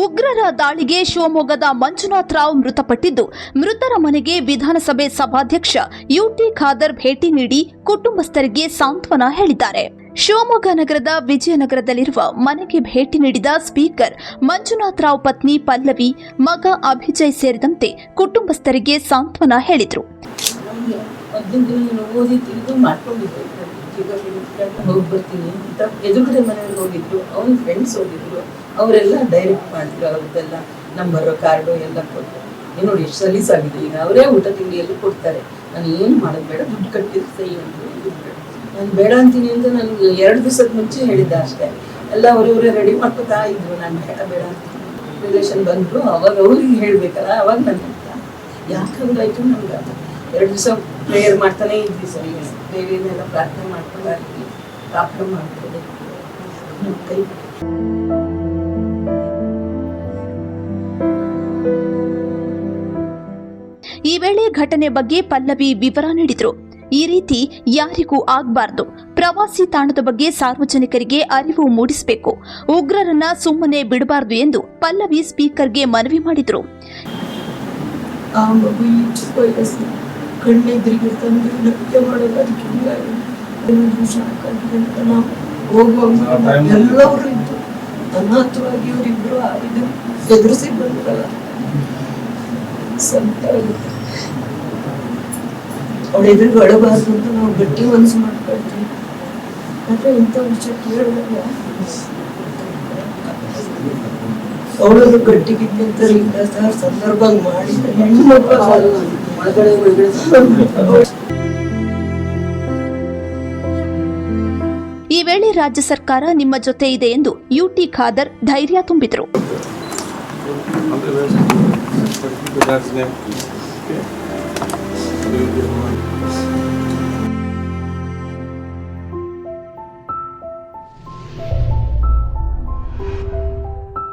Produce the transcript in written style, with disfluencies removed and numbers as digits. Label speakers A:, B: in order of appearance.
A: ಉಗ್ರರ ದಾಳಿಗೆ ಶಿವಮೊಗ್ಗದ ಮಂಜುನಾಥ್ ರಾವ್ ಮೃತಪಟ್ಟಿದ್ದು, ಮೃತರ ಮನೆಗೆ ವಿಧಾನಸಭೆ ಸಭಾಧ್ಯಕ್ಷ ಯುಟಿ ಖಾದರ್ ಭೇಟಿ ನೀಡಿ ಕುಟುಂಬಸ್ಥರಿಗೆ ಸಾಂತ್ವನ ಹೇಳಿದ್ದಾರೆ. ಶಿವಮೊಗ್ಗ ನಗರದ ವಿಜಯನಗರದಲ್ಲಿರುವ ಮನೆಗೆ ಭೇಟಿ ನೀಡಿದ ಸ್ಪೀಕರ್ ಮಂಜುನಾಥ್ ರಾವ್ ಪತ್ನಿ ಪಲ್ಲವಿ, ಮಗ ಅಭಿಜಯ್ ಸೇರಿದಂತೆ ಕುಟುಂಬಸ್ಥರಿಗೆ ಸಾಂತ್ವನ ಹೇಳಿದರು.
B: ಎದುರುಗಡೆ ಮನೆಯಲ್ಲಿ ಹೋಗಿದ್ರು, ಅವ್ನ ಫ್ರೆಂಡ್ಸ್ ಹೋಗಿದ್ರು, ಅವರೆಲ್ಲ ಡೈರೆಕ್ಟ್ ಮಾಡಿದ್ರು. ಅವ್ರದ್ದೆಲ್ಲ ನಂಬರು ಕಾರ್ಡು ಎಲ್ಲ ಕೊಟ್ಟು ನೋಡಿ ಎಷ್ಟು ಸಲೀಸಾಗಿದೆ. ಈಗ ಅವರೇ ಊಟ ತಿಂಡಿ ಎಲ್ಲ ಕೊಡ್ತಾರೆ. ನಾನು ಏನು ಮಾಡೋದು ಬೇಡ, ದುಡ್ಡು ಕಟ್ಟಿದ್ರೆ ಸಹಿ ಅಂತ ನಾನು ಬೇಡ ಅಂತೀನಿ ಅಂತ ನನಗೆ 2 ದಿವಸದ ಮುಂಚೆ ಹೇಳಿದ್ದೆ ಅಷ್ಟೇ. ಎಲ್ಲ ಅವರವರೇ ರೆಡಿ ಮಾಡ್ಕೊತಾ ಇದ್ರು. ನಾನು ಬೇಡ ಅಂತೀನಿ. ರಿಲೇಷನ್ ಬಂದರು, ಅವಾಗ ಅವ್ರಿಗೆ ಹೇಳ್ಬೇಕಲ್ಲ, ಅವಾಗ ನನ್ನ ಯಾಕಂದಾಯ್ತು ನಮ್ಗೆ 2 ದಿವಸ ಪ್ರೇಯರ್ ಮಾಡ್ತಾನೆ ಇದ್ವಿ. ಸರಿ, ದೇವಿನೆಲ್ಲ ಪ್ರಾರ್ಥನೆ ಮಾಡ್ಕೊಂಡು ಇದ್ವಿ, ಪ್ರಾರ್ಥನೆ ಮಾಡ್ಕೊಂಡು ಕೈ.
A: ಈ ವೇಳೆ ಘಟನೆ ಬಗ್ಗೆ ಪಲ್ಲವಿ ವಿವರ ನೀಡಿದರು. ಈ ರೀತಿ ಯಾರಿಗೂ ಆಗಬಾರದು. ಪ್ರವಾಸಿ ತಾಣದ ಬಗ್ಗೆ ಸಾರ್ವಜನಿಕರಿಗೆ ಅರಿವು ಮೂಡಿಸಬೇಕು. ಉಗ್ರರನ್ನ ಸುಮ್ಮನೆ ಬಿಡಬಾರದು ಎಂದು ಪಲ್ಲವಿ ಸ್ಪೀಕರ್ಗೆ ಮನವಿ ಮಾಡಿದರು.
B: ಕಣ್ಣೆದ್ರಿಗೆ ತಂದು ನೃತ್ಯ ಮಾಡೋದು, ಅದಕ್ಕೆ ಎಲ್ಲವರು ಇದ್ದು ಅನಾಥವಾಗಿ ಅವರಿಬ್ರು ಎದುರಿಸಿ ಬಂದ್ರಲ್ಲ, ಸಂತ ಆಗುತ್ತೆ. ಅವಳ ಎದುರಿಗೆ ಅಳಬಾರ್ದು ಅಂತ ನಾವು ಗಟ್ಟಿ ಮನಸ್ಸು ಮಾಡ್ಕೊಳ್ತೀವಿ. ಆದ್ರೆ ಇಂಥ ವಿಷಯ ಕೇಳಿದಾಗ ಅವಳನ್ನು ಗಟ್ಟಿಗಿದ್ದಂತಾರೆ. ಇಲ್ಲ ಸರ್, ಸಂದರ್ಭ ಮಾಡಿದ್ರೆ ಹೆಣ್ಮಕ್ಳು ಒಳಗಡೆ
A: ಈ ವೇಳೆ ರಾಜ್ಯ ಸರ್ಕಾರ ನಿಮ್ಮ ಜೊತೆ ಇದೆ ಎಂದು ಯುಟಿ ಖಾದರ್ ಧೈರ್ಯ ತುಂಬಿದರು.
C: That's